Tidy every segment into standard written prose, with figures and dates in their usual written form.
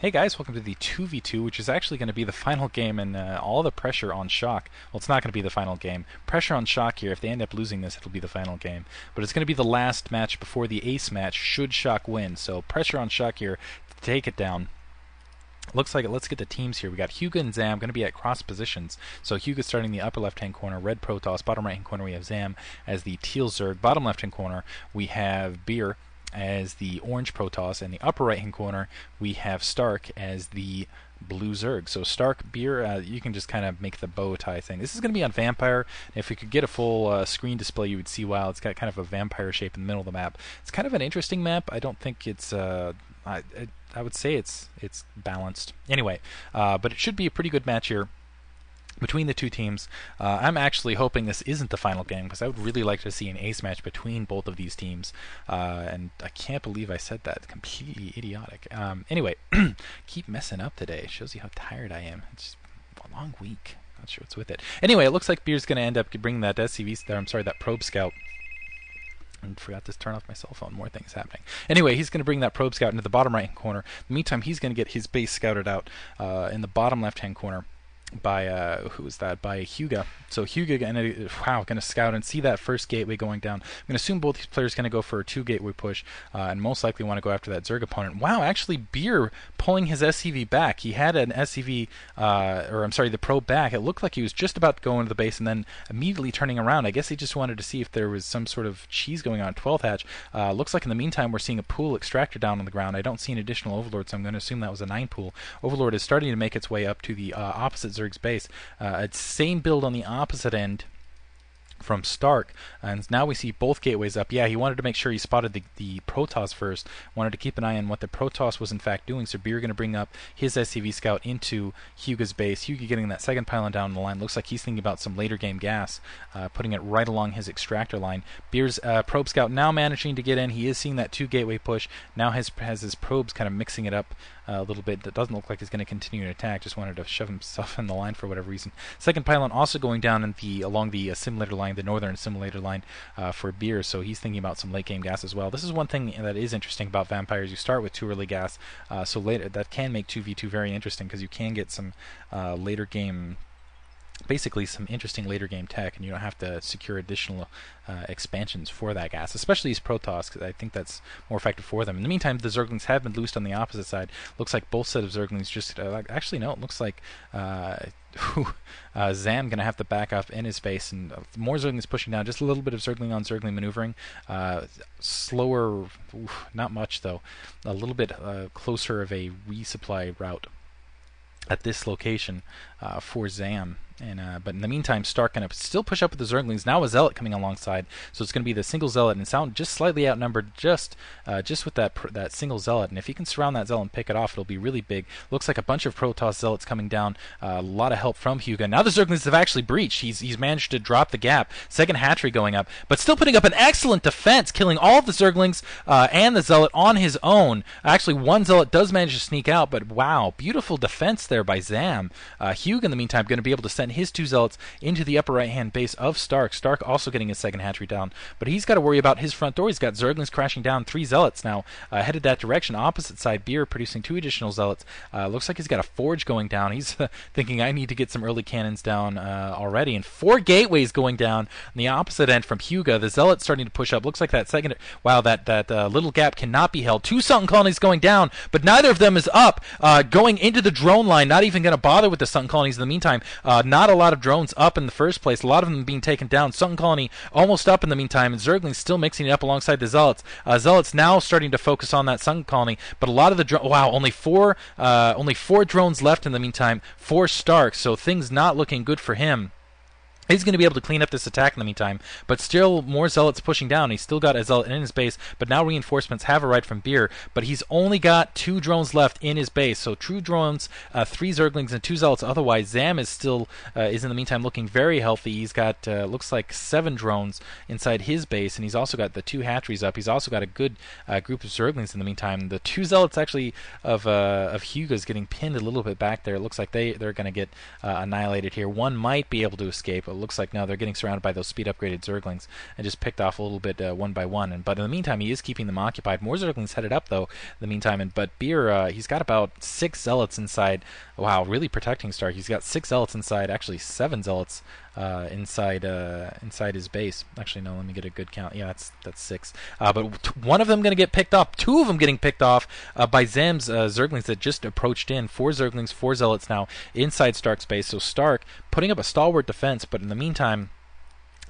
Hey guys, welcome to the 2v2, which is actually going to be the final game, and all the pressure on Shock. Well, it's not going to be the final game. Pressure on Shock here. If they end up losing this, it'll be the final game. But it's going to be the last match before the ace match, should Shock win. So pressure on Shock here to take it down. Looks like it. Let's get the teams here. We got hyguaa and Zam going to be at cross positions. So hyguaa starting the upper left-hand corner, red protoss. Bottom right-hand corner we have Zam as the teal zerg. Bottom left-hand corner we have Bier as the orange protoss, and the upper right-hand corner we have Stark as the blue zerg. So Stark, Bier, you can just kind of make the bow tie thing. This is going to be on Vampire. If we could get a full screen display, you would see, wow, it's got kind of a vampire shape in the middle of the map. It's kind of an interesting map. I don't think it's I would say it's balanced. Anyway, but it should be a pretty good match here between the two teams. I'm actually hoping this isn't the final game, because I would really like to see an ace match between both of these teams. And I can't believe I said that. Completely idiotic. Anyway, keep messing up today. It shows you how tired I am. It's just a long week. Not sure what's with it. Anyway, it looks like Bier's going to end up bringing that that probe scout. And forgot to turn off my cell phone. More things happening. Anyway, he's going to bring that probe scout into the bottom right-hand corner. In the meantime, he's going to get his base scouted out in the bottom left-hand corner by who is that? By hyguaa. So hyguaa gonna scout and see that first gateway going down. I'm gonna assume both these players gonna go for a 2-gateway push, and most likely want to go after that zerg opponent. Wow, actually Bier pulling his SCV back. He had an SCV, or I'm sorry, the probe back. It looked like he was just about to go into the base and then immediately turning around. I guess he just wanted to see if there was some sort of cheese going on. 12th hatch. Looks like in the meantime we're seeing a pool extractor down on the ground. I don't see an additional overlord, so I'm going to assume that was a 9 pool. Overlord is starting to make its way up to the opposite zerg's base. It's same build on the opposite end from Stark, and now we see both gateways up. Yeah, he wanted to make sure he spotted the protoss first, wanted to keep an eye on what the protoss was in fact doing, so Bier going to bring up his SCV scout into hyguaa's base. hyguaa getting that second pylon down the line. Looks like he's thinking about some later game gas, putting it right along his extractor line. Bier's probe scout now managing to get in. He is seeing that 2-gateway push. Now has his probes kind of mixing it up a little bit. That doesn't look like he's going to continue to attack. Just wanted to shove himself in the line for whatever reason. Second pylon also going down in along the assimilator line, the northern assimilator line for Bier, so he's thinking about some late game gas as well. This is one thing that is interesting about vampires. You start with 2 early gas, so later that can make 2v2 very interesting, because you can get some later game, basically some interesting later game tech, and you don't have to secure additional expansions for that gas, especially these protoss, because I think that's more effective for them. In the meantime, the zerglings have been loosed on the opposite side. Looks like both set of zerglings just actually no, it looks like Zam gonna have to back up in his base, and more zerglings pushing down. Just a little bit of zergling on zergling maneuvering. Slower, not much though. A little bit closer of a resupply route at this location for Zam. But in the meantime, Stark going to still push up with the Zerglings. Now a Zealot coming alongside, so it's going to be the single Zealot, and sound just slightly outnumbered, just with that single Zealot. And if he can surround that Zealot and pick it off, it'll be really big. Looks like a bunch of Protoss Zealots coming down. A lot of help from hyguaa. Now the Zerglings have actually breached. He's managed to drop the gap. Second hatchery going up, but still putting up an excellent defense, killing all of the Zerglings and the Zealot on his own. Actually, one Zealot does manage to sneak out, but wow, beautiful defense there by Zam. hyguaa, in the meantime, going to be able to send his 2 Zealots into the upper right-hand base of Stark. Stark also getting his second hatchery down, but he's got to worry about his front door. He's got Zerglings crashing down. 3 Zealots now headed that direction. Opposite side, Bier producing 2 additional Zealots. Looks like he's got a forge going down. He's thinking, I need to get some early cannons down already. And 4 gateways going down on the opposite end from hyguaa. The Zealots starting to push up. Looks like that second... Wow, that little gap cannot be held. 2 Sunken colonies going down, but neither of them is up. Going into the drone line, not even going to bother with the Sunken colonies in the meantime. Not a lot of drones up in the first place. A lot of them being taken down. Sunken colony almost up in the meantime, and Zerglings still mixing it up alongside the Zealots. Zealots now starting to focus on that Sunken colony, but a lot of the only four drones left in the meantime for Stark, so things not looking good for him. He's going to be able to clean up this attack in the meantime, but still more Zealots pushing down. He's still got a Zealot in his base, but now reinforcements have arrived from Bier, but he's only got 2 drones left in his base, so 2 drones, 3 Zerglings, and 2 Zealots. Otherwise, Zam is still, is in the meantime looking very healthy. He's got, looks like 7 drones inside his base, and he's also got the 2 hatcheries up. He's also got a good group of Zerglings in the meantime. The 2 Zealots actually of hyguaa is getting pinned a little bit back there. It looks like they're going to get annihilated here. One might be able to escape. It looks like now they're getting surrounded by those speed upgraded Zerglings and just picked off a little bit one by one. But in the meantime, he is keeping them occupied. More Zerglings headed up though in the meantime. But Bier, he's got about 6 Zealots inside. Wow, really protecting Stark. He's got 6 Zealots inside. Actually, 7 Zealots inside his base. Actually, no. Let me get a good count. Yeah, that's 6. But one of them going to get picked off. 2 of them getting picked off by Zam's Zerglings that just approached in. 4 Zerglings, 4 Zealots now inside Stark's base. So Stark putting up a stalwart defense, but in the meantime,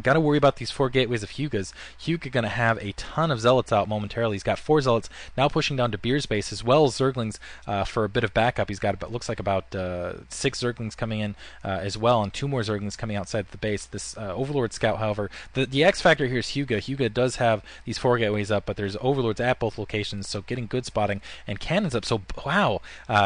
got to worry about these 4 gateways of hygua's. Hyuga going to have a ton of Zealots out momentarily. He's got 4 Zealots now pushing down to Bier's base, as well as Zerglings for a bit of backup. He's got about, looks like about 6 Zerglings coming in as well, and 2 more Zerglings coming outside the base. This Overlord Scout, however, the X factor here is Hyuga. Hyuga does have these 4 gateways up, but there's Overlords at both locations, so getting good spotting, and cannons up. So, wow,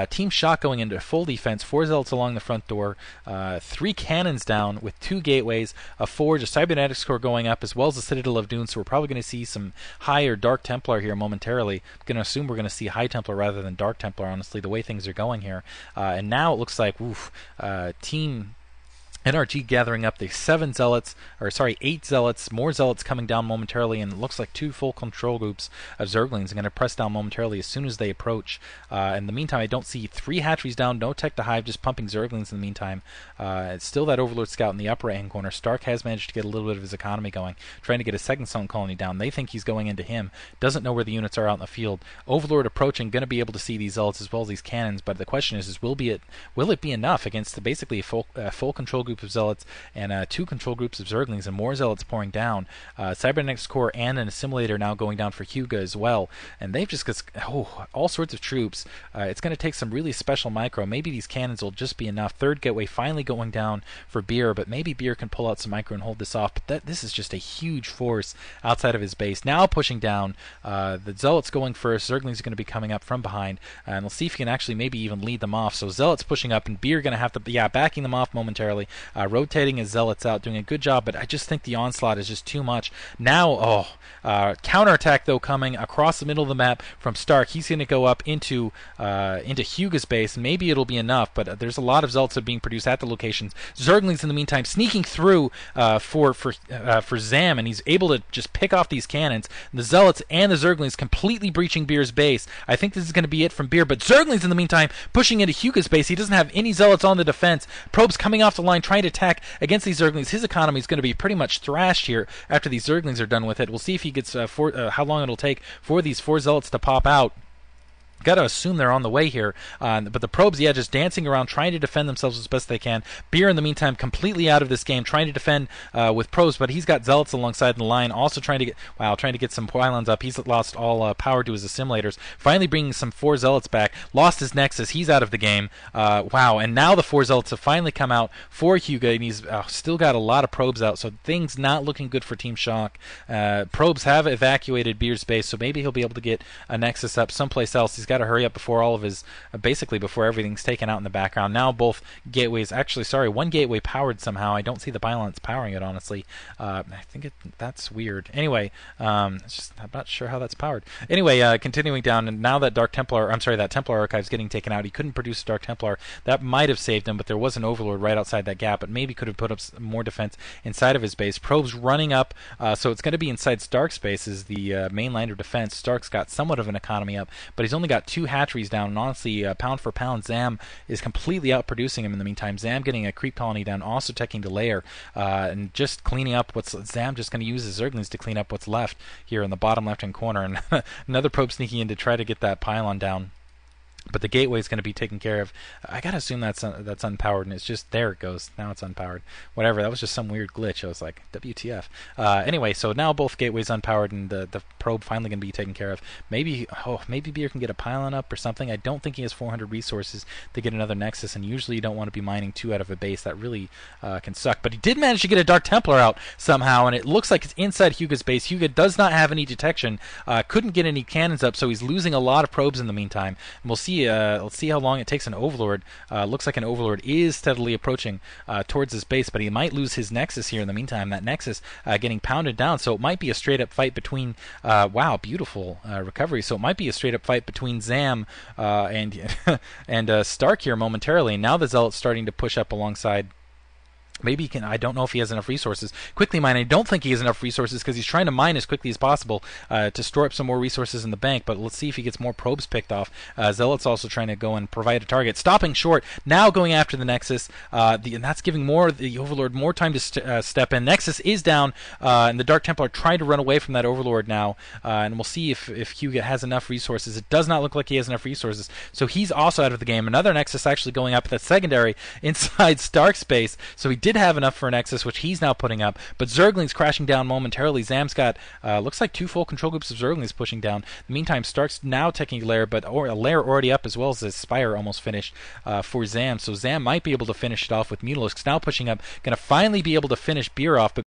Team Shock going into full defense. 4 Zealots along the front door, 3 cannons down with 2 gateways, a forge, a Cybernetics Core going up, as well as the Citadel of Dune. So we're probably going to see some High or Dark Templar here momentarily. I'm going to assume we're going to see High Templar rather than Dark Templar, honestly, the way things are going here. And now it looks like, Team NRG gathering up the 8 Zealots, more Zealots coming down momentarily, and it looks like 2 full control groups of Zerglings are going to press down momentarily as soon as they approach. In the meantime, I don't see 3 hatcheries down, no tech to hive, just pumping Zerglings in the meantime. It's still that Overlord Scout in the upper right-hand corner. Stark has managed to get a little bit of his economy going, trying to get a second Stone Colony down. They think he's going into him, doesn't know where the units are out in the field. Overlord approaching, going to be able to see these Zealots as well as these cannons, but the question is will it be enough against basically a full control group of Zealots and 2 control groups of Zerglings and more Zealots pouring down. Cybernetics Core and an Assimilator now going down for Hyuga as well, and they've just got all sorts of troops. It's going to take some really special micro. Maybe these cannons will just be enough. 3rd gateway finally going down for Bier, but maybe Bier can pull out some micro and hold this off. But this is just a huge force outside of his base. Now pushing down, the Zealots going first. Zerglings are going to be coming up from behind, and we'll see if he can actually maybe even lead them off. So Zealots pushing up, and Bier going to have to, backing them off momentarily. Rotating his Zealots out, doing a good job, but I just think the onslaught is just too much. Now, counterattack though coming across the middle of the map from Stark. He's going to go up into Hyuga's base, and maybe it'll be enough, but there's a lot of Zealots that are being produced at the locations. Zerglings in the meantime sneaking through for Zam, and he's able to just pick off these cannons. The Zealots and the Zerglings completely breaching Bier's base. I think this is going to be it from Bier, but Zerglings in the meantime pushing into Hyuga's base. He doesn't have any Zealots on the defense. Probes coming off the line trying to attack against these Zerglings. His economy is going to be pretty much thrashed here after these Zerglings are done with it. We'll see if he gets how long it'll take for these 4 Zealots to pop out. Got to assume they're on the way here, but the probes, just dancing around, trying to defend themselves as best they can. Bier, in the meantime, completely out of this game, trying to defend with probes, but he's got Zealots alongside the line, also trying to get some pylons up. He's lost all power to his assimilators. Finally bringing some 4 Zealots back. Lost his Nexus. He's out of the game. And now the 4 Zealots have finally come out for Hyuga, and he's still got a lot of probes out, so things not looking good for Team Shock. Probes have evacuated Bier's base, so maybe he'll be able to get a Nexus up someplace else. He's got to hurry up before all of his, before everything's taken out in the background. Now both gateways, one gateway powered somehow. I don't see the pylons powering it, honestly. I think that's weird. Anyway, I'm not sure how that's powered. Anyway, continuing down, and now that that Templar Archive's getting taken out. He couldn't produce a Dark Templar. That might have saved him, but there was an Overlord right outside that gap, but maybe could have put up more defense inside of his base. Probes running up, so it's going to be inside Stark's base is the main line of defense. Stark's got somewhat of an economy up, but he's only got 2 hatcheries down, and honestly, pound for pound, Zam is completely outproducing him in the meantime. Zam getting a creep colony down, also teching to layer, and just cleaning up Zam just going to use his Zerglings to clean up what's left here in the bottom left-hand corner, and another probe sneaking in to try to get that pylon down. But the gateway is going to be taken care of. I gotta assume that's unpowered, and it's just there it goes. Now it's unpowered. Whatever. That was just some weird glitch. I was like, WTF. Anyway, so now both gateways unpowered, and the probe finally going to be taken care of. Maybe Bier can get a pylon up or something. I don't think he has 400 resources to get another Nexus, and usually you don't want to be mining 2 out of a base. That really can suck. But he did manage to get a Dark Templar out somehow, and it looks like it's inside Hyuga's base. Hyuga does not have any detection. Couldn't get any cannons up, so he's losing a lot of probes in the meantime. And we'll see. Let's see how long it takes an Overlord. Looks like an Overlord is steadily approaching towards his base, but he might lose his Nexus here in the meantime. That Nexus getting pounded down, so it might be a straight-up fight between... wow, beautiful recovery. So it might be a straight-up fight between Zam and Stark here momentarily. And now the Zealot's starting to push up alongside Maybe he can. I don't know if he has enough resources. Quickly mine. I don't think he has enough resources because he's trying to mine as quickly as possible to store up some more resources in the bank. But let's see if he gets more probes picked off. Zealot's also trying to go and provide a target. Stopping short. Now going after the Nexus. And that's giving the Overlord more time to step in. Nexus is down, and the Dark Templar are trying to run away from that Overlord now. And we'll see if hyguaa has enough resources. It does not look like he has enough resources. So he's also out of the game. Another Nexus actually going up at that secondary inside Stark space. So he did have enough for a Nexus, which he's now putting up. But Zerglings crashing down momentarily. Zam's got, looks like 2 full control groups of Zerglings pushing down. In the meantime, Stark's now taking a lair, but a lair already up as well as his Spire almost finished for Zam. So Zam might be able to finish it off with Mutalisks now pushing up. Going to finally be able to finish Bier off, but